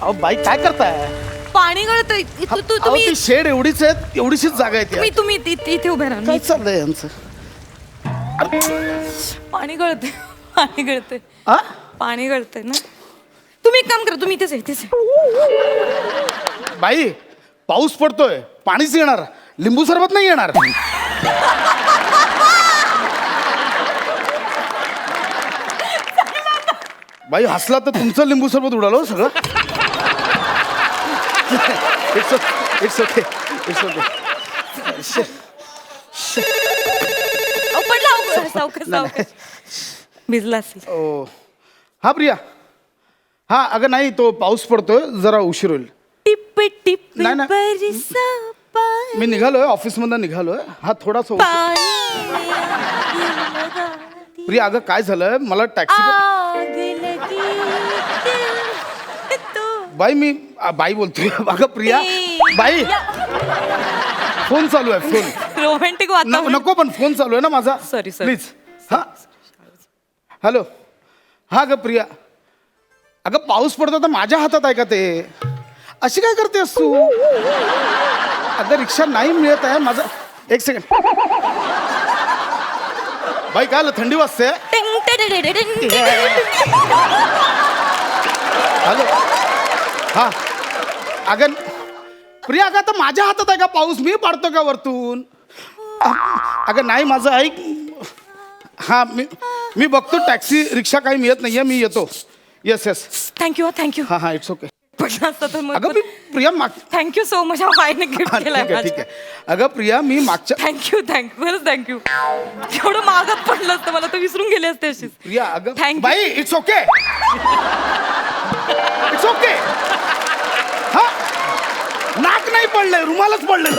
अहो बाई काय करताय? पाणी गळतंय. अहो, तुम्ही ती शेड एवढीच आहे, एवढीशीच जागा आहे ती. तुम्ही इथे उभे राहा. काय चाललंय यांचं? पाणी गळतंय. पाणी गळतंय. आ? पाणी गळतंय ना. तुम्ही एक काम करा, तुम्ही इथेच आहे. बाई पाऊस पडतोय, पाणीच येणार, लिंबू सरबत नाही येणार. बाई हसला तर तुमचं लिंबू सरबत उडालो हो सगळं. It's okay. पडला सावकाश. भिजला असेल. ओ हा प्रिया. हा अगं नाही, तो पाऊस पडतोय, जरा उशीर होईल. टिप टिप नाही ना. बरसा पाणी. मी निघालोय, ऑफिस मधून निघालोय. हा थोडासा प्रिया अगं काय झालंय, मला टॅक्सी. आग लगी बाई मी बाई बोलतोय. अगं प्रिया बाई फोन चालू आहे. फोन रोमॅन्टिक वातावरण. नको पण फोन चालू आहे ना माझा. Sorry. प्लीज. हा हॅलो. हा ग प्रिया अगं पाऊस पडतो तर माझ्या हातात आहे का ते? अशी काय करतेस तू? अगं रिक्षा नाही मिळत आहे माझा. एक सेकंड बाई काय थंडी वाजते. हॅलो. हा अगं प्रिया अगं आता माझ्या हातात आहे का पाऊस? मी पाडतो का वरतून? अगं नाही माझं ऐक. हा मी बघतो टॅक्सी रिक्षा काही मिळत नाहीये, मी येतो. येस. थँक्यू. हा इट्स ओके. पडला असता तर मग. अगं मी प्रिया थँक्यू सो मच. बाईने गिफ्ट ठीक केलाय. आहे. अगं प्रिया मी मागच्या थँक्यू खरंच थँक्यू. एवढं मागत पडलं असतं मला तर विसरून गेले असते अशीच. प्रिया अगं Thank you. By its okay. हा नाक नाही पडलंय, रुमालच पडलंय.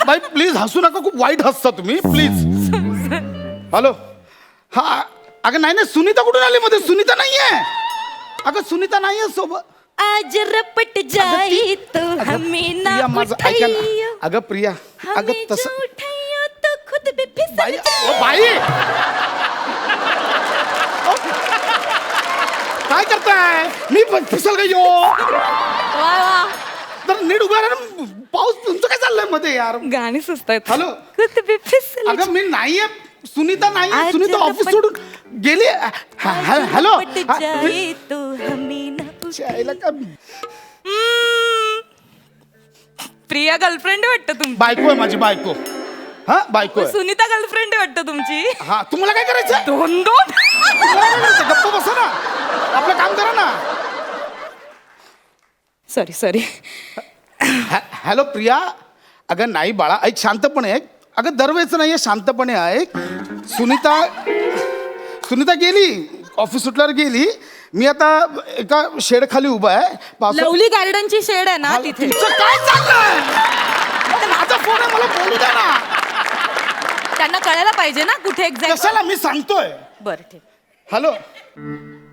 बाई प्लीज हसू नका, खूप वाईट हसता तुम्ही प्लीज. हॅलो. हा अगं नाही सुनीता कुठून आली मध्ये? सुनीता नाहीये. अगं सुनीता नाहीये सोबत. आज रपट जाई तो हमें ना प्रिया माझं ऐका ना. उठाइयो. अगं प्रिया अगं हमें तसं जो उठाइयो तो खुद भी फिसल बाई जाए. ओ बाई काय करताय? मी फिसल गयो. वा. तर नीट उभा राहा ना. पाऊस तुमचं काय चाललंय मध्ये यार? गाणी सुचतायत. हॅलो. खुद भी फिसल अगं मी नाहीये. सुनीता नाहीये. आज सुनीता ऑफिस रपट- सोडून गेली. हॅलो. रपट जाई तो हमें ना यायला का प्रिया गर्लफ्रेंड वाटतं तुमची. बायको आहे माझी बायको. हा बायको आहे. सुनीता गर्लफ्रेंड वाटतं तुमची. हा तुम्हाला काय करायचं? दोन तुम्हाला काय करायचं? गप्प बसा ना, आपलं काम करा ना. सॉरी. हॅलो प्रिया. अगं नाही बाळा ऐक, शांतपणे ऐक. अगं दरवेळेच नाहीये, शांतपणे ऐक. सुनीता गेली, ऑफिस सुटल्यावर गेली. मी आता एका शेड खाली उभा आहे. लवली गार्डनची शेड आहे ना तिथे. तुमचं काय चाललंय? माझा फोन आहे, मला बोलू द्या ना. त्यांना कळायला पाहिजे ना कुठे एक्झॅक्ट. कशाला मी सांगतोय. बरं ठीक. हॅलो.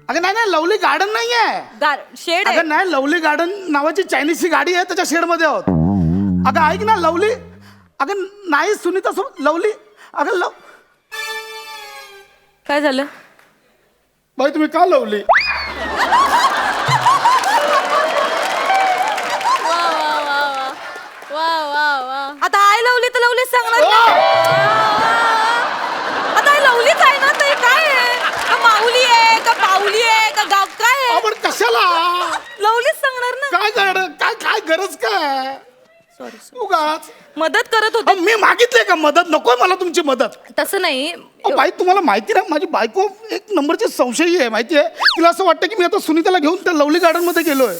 अगं नाही लवली गार्डन नाहीये. शेड आहे. अगं नाही लवली गार्डन नावाची चायनीजची गाडी आहे, त्याच्या शेडमध्ये आहोत. अगं ऐक ना लवली. अगं नाही सुनीता लवली. अगं काय झालं? बाई तुम्ही का लवली? आता आय लवली तर लवलीच सांगणार ना. आता आय लवलीच आहे ना. ते काय आहे? का माऊली आहे का पाऊली आहे का गाव काय आहे? आपण कशाला लवलीच सांगणार ना. काय करणार? काय गरज काय? सॉरी उगाच मदत करत होते. मी मागितले का मदत? नकोय मला तुमची मदत. तसं नाही. बाई तुम्हाला माहिती ना माझी बायको एक नंबरची संशयी आहे माहिती आहे. तिला असं वाटतं की मी आता सुनीताला घेऊन त्या लवली गार्डन मध्ये गेलोय.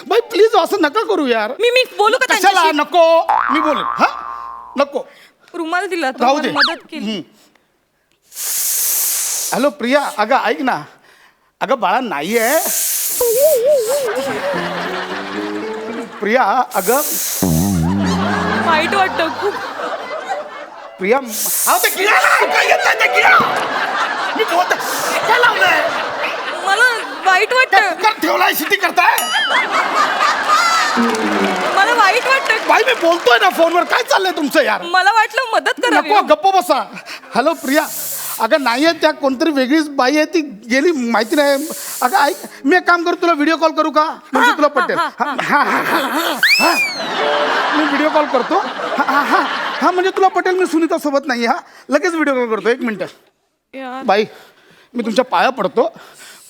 बाई प्लीज असं नका करू यार. मी बोलू का कशाला? त्यांच्याशी? नको मी बोलेन. हा नको. रुमाल दिला तर राहू दे. मदत केली. हॅलो प्रिया अगं ऐक ना. अगं बाळा नाहीये प्रिया. अगं वाईट वाटतं खूप. प्रिया अहो ते किडा ना, काय येतंय ते किडा? मी बोलतो काय लावलंय? मला वाईट वाटतं. कुकर ठेवलाय शिटी करताय? मला वाईट वाटतं. बाई मी बोलतोय ना फोनवर. काय चाललंय तुमचं यार? मला वाटलं मदत नको करावी. गप्प बसा. हॅलो प्रिया अगं नाही आहे, त्या कोणतरी वेगळीच बाई आहे, ती गेली माहिती नाही. अगं ऐक, मी एक काम करू, तुला व्हिडिओ कॉल करू का? म्हणजे तुला पटेल. मी व्हिडिओ कॉल करतो. हा म्हणजे तुला पटेल, मी सुनीता सोबत नाही. हा लगेच व्हिडिओ कॉल करतो, 1 मिनिट. बाई मी तुमच्या पाया पडतो,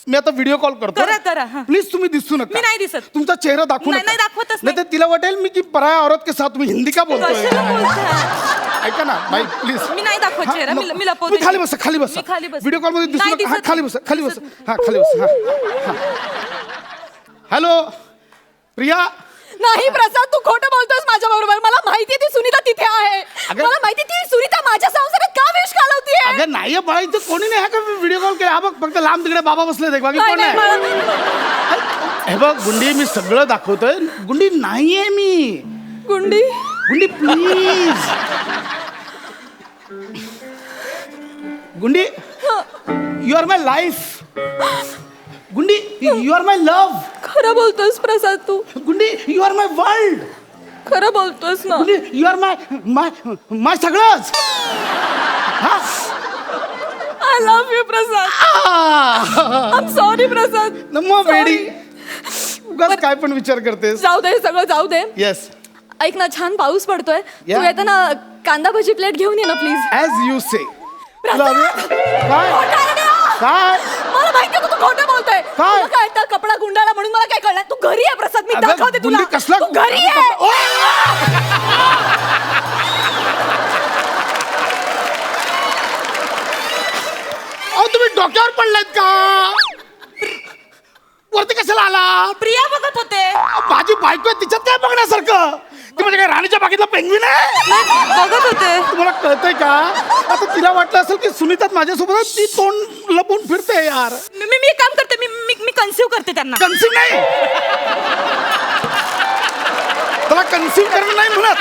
मी आता व्हिडिओ कॉल करतो. करा. प्लीज तुम्ही दिसू नका. मी नाही दिसत. तुमचा चेहरा दाखवू नाही, नका. नाही दाखवतच नाही तर तिला वाटेल मी की पराया औरत के साथ तुम्ही हिंदी का बोलतोय. कशाला बोलताय? ऐका ना बाई प्लीज. मी नाही दाखवत चेहरा, मी लपवते. खाली बसा, खाली बसा. मी खाली बसते. व्हिडिओ कॉल मध्ये दिसू नाही नका. हा दिसत. खाली बसा, खाली बसा. हा खाली बसा. हॅलो प्रिया. नाही प्रसाद, तू खोटं बोलतोस माझ्या बरोबर. मला माहिती ती सुनीता तिथे आहे. अगं- मला माहिती ती सुनीता माझ्या संसारात का विष घालवतीये. अगं नाही बाई, इथं कोणी नाही. हा का व्हिडिओ कॉल केला? हा बघ फक्त लांब तिकडे बाबा बसले बाकी नाही, कोण नाही, नाही. मला- हे बघ गुंडी, मी सगळं दाखवतोय. गुंडी नाहीये मी. गुंडी गुंडी प्लीज. गुंडी यू आर माय लाईफ. गुंडी यू आर माय लव्ह. खरं बोलतोस प्रसाद, तू गुंडी यू आर माय वर्ल्ड. खरं बोलतोस ना. गुंडी you are my my my सगळंच. I love you Prasad. I am sorry Prasad. मग वेडी उगाच काय पण विचार करतेस. जाऊ दे, सगळं जाऊ दे. येस ऐक ना, छान पाऊस पडतोय. Yeah. तू येताना कांदा भजी प्लेट घेऊन ये ना प्लीज. ॲज यू से. प्रसाद! काय काय मला माहिती आहे तू खोटं बोलतोय. काय? तुला काय तर कपडा गुंडाळा म्हणून मला काय कळलं. तू घरी आहे प्रसाद, मी अगं, दाखवते तुला. गुंडी कसला तू घरी आहे. अहो तुम्ही डोक्यावर पडलात का? वरती कशाला आला? प्रिया बघत होते. माझी बायको आहे, तिच्यात काय बघण्यासारखं? ती म्हणजे काय राणीच्या बागेतला पेंग्विन आहे? बघत होते. तुम्हाला कळतंय का? आता तिला वाटलं असेल की सुनीतात माझ्यासोबत आहे, ती तोंड लपून फिरते यार. मी एक काम करते, मी कन्सिव्ह करते त्यांना. कन्सिव्ह नाही, त्याला कन्सिव्ह करणं नाही म्हणत,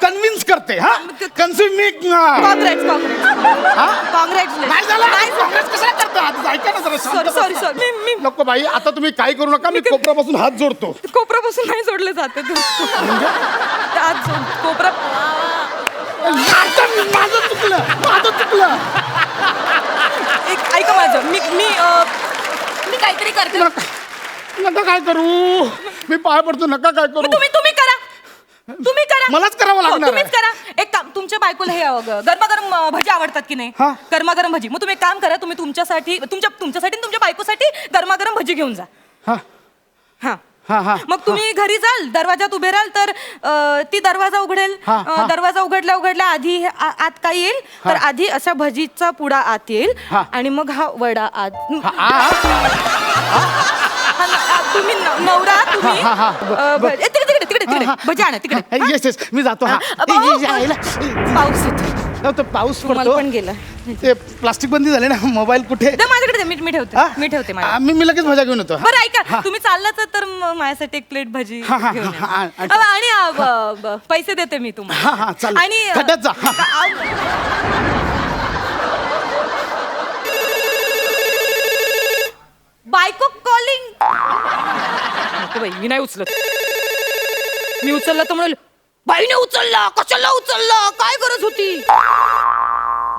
कन्व्हिन्स करते. हा कन्सिव्ह मी काँग्रेस नाही झालं. काँग्रेस कशाला करतात? ऐका ना जरा शांत सॉरी बसा. मी नको बाई, आता तुम्ही काय करू नका, मी कोपऱ्यापासून हात जोडतो. कोपऱ्यापासून नाही सोडले जाते तू. आज कोपरा माझं चुकलं, माझं चुकलं. ऐका माझं, मी काहीतरी करते. नका काय करू, मी पाय पडतो. नका काय करू. तुम्ही करा. तुम्ही करा. मलाच करावं लागणार तुम्हीच करा. एक काम, तुमच्या बायकोला हे गरमागरम भजी आवडतात की नाही? हा. गरमागरम भजी. मग तुम्ही एक काम करा, तुम्ही तुमच्यासाठी आणि तुमच्या बायकोसाठी गरमागरम भजी घेऊन जा. हा हा हा हा. मग तुम्ही घरी जाल, दरवाजात उभे राहाल तर ती दरवाजा उघडेल. हा, हा. दरवाजा उघडल्या आधी आत काय येईल तर आधी अशा भजीचा पुडा आत येईल हा. आणि मग हा वडा आत. तुम्ही नवरा तुम्ही हा, हा, हा. तिकडे भजी आणा तिकडे. येस येस, मी जातो. हा पाऊस येतो. तो पाऊस मला पडतो. पण गेला. ते प्लास्टिक बंदी झाली ना. मोबाईल कुठे? दे माझ्याकडे दे, मी ठेवते. हा? मी ठेवते माझ्या. मी लगेच मजा घेऊन येतो. बरं ऐका, तुम्ही चाललात तर माझ्यासाठी एक प्लेट भजी हा, हा, घेऊन हा, या. हा, आणि पैसे देते मी तुम्हाला. हा, हा, चालेल. आणि खड्ड्यात जा. हा. बायको कॉलिंग. नको बाई, मी नाही उचलत. मी उचलला तर म्हणेल बाईने उचलला, कशाला उचलला, काय गरज होती.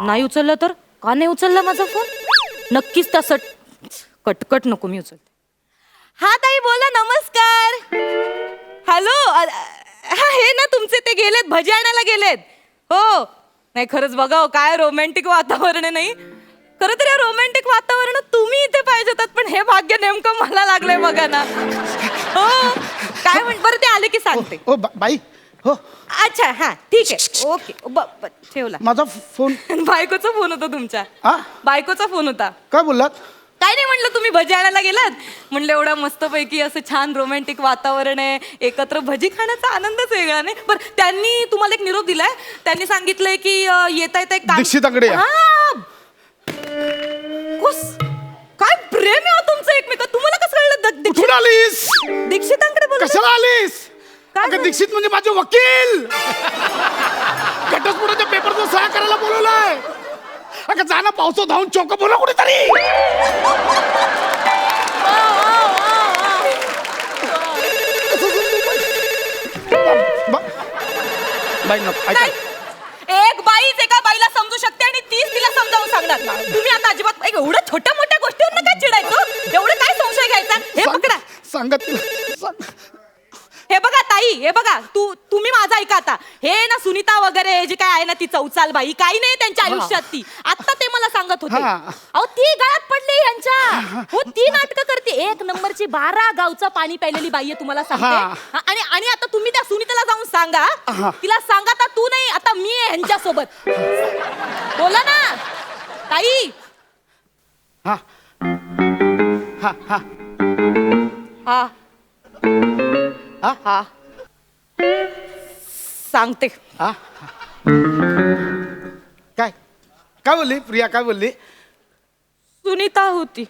नाही उचलला तर का नाही उचलला माझा फोन? नक्कीच तसं कटकट नको, मी उचलते. हा ताई बोला, नमस्कार. हॅलो, हे ना तुमचे ते गेलेत, भजी आणायला गेलेत. हो नाही, खरंच बघा हो, काय रोमॅन्टिक वातावरण आहे. नाही खरं तर या रोमॅन्टिक वातावरणात तुम्ही इथे पाहिजे होतात, पण हे भाग्य नेमकं मला लागलंय बघा ना. हो काय बरं ते आले की सांगते. ओ बाई हो. अच्छा हा ठीक आहे, ओके. ठेवला. माझा फोन. बायकोचा फोन होता तुमच्या. हा? बायकोचा फोन होता. काय बोललात? काय नाही म्हणलं, तुम्ही भजी आणायला गेलात. म्हणलं एवढं मस्तपैकी असं छान रोमॅन्टिक वातावरण आहे, एकत्र भजी खाण्याचा आनंदच वेगळा. नाही बरं, त्यांनी तुम्हाला एक निरोप दिलाय. त्यांनी सांगितलंय की येता येता एक दीक्षिताकडे या. काय प्रेम आहे हो तुमचं एकमेकात. तुम्हाला कसं कळलं? कुठून आलीस? दीक्षितांकडे बोलत. कशाला आलीस? काय अगं झालं? दीक्षित म्हणजे माझे वकील. घटस्फोटाच्या पेपरचं सह्या करायला बोलवलंय. अगं जाणं पावसात धावून चौक बोला कुठेतरी. बाई नको ऐका. एक बाईच एका बाईला समजू शकते आणि तीच तिला समजावून छोट्या मोठ्या गोष्टीवर काय चिडायचं, एवढं काय संशय घ्यायचा. हे पकडा, सांगा तिला सांग. हे बघा ताई, हे बघा, तुम्ही माझा ऐका आता. हे ना सुनीता वगैरे जे काय आहे ना, ती चौचाल बाई काही नाही त्यांच्या आयुष्यात. ती आता ते मला सांगत होते, हा. अहो ती गळ्यात पडली यांच्या. हो, ती नाटकं करते. 1 नंबरची 12 गावचं पाणी प्यायलेली बाई आहे, तुम्हाला सांगते. हा. हा, आणि आता तुम्ही त्या सुनीताला जाऊन सांगा, हा. तिला सांगा आता तू नाही, आता मी आहे ह्यांच्यासोबत. बोला ना ताई. हा हा हा हा हा हा सांगते. हा काय काय बोलली प्रिया, काय बोलली? सुनीता होती.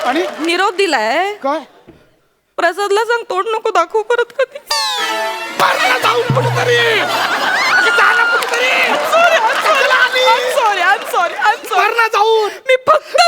आणि निरोप दिलाय. काय प्रसादला सांग तोंड नको दाखवू परत कधी. मारला जाऊन कुठेतरी. अगं जा ना कुठेतरी. सॉरी, मारला जाऊन. मी फक्त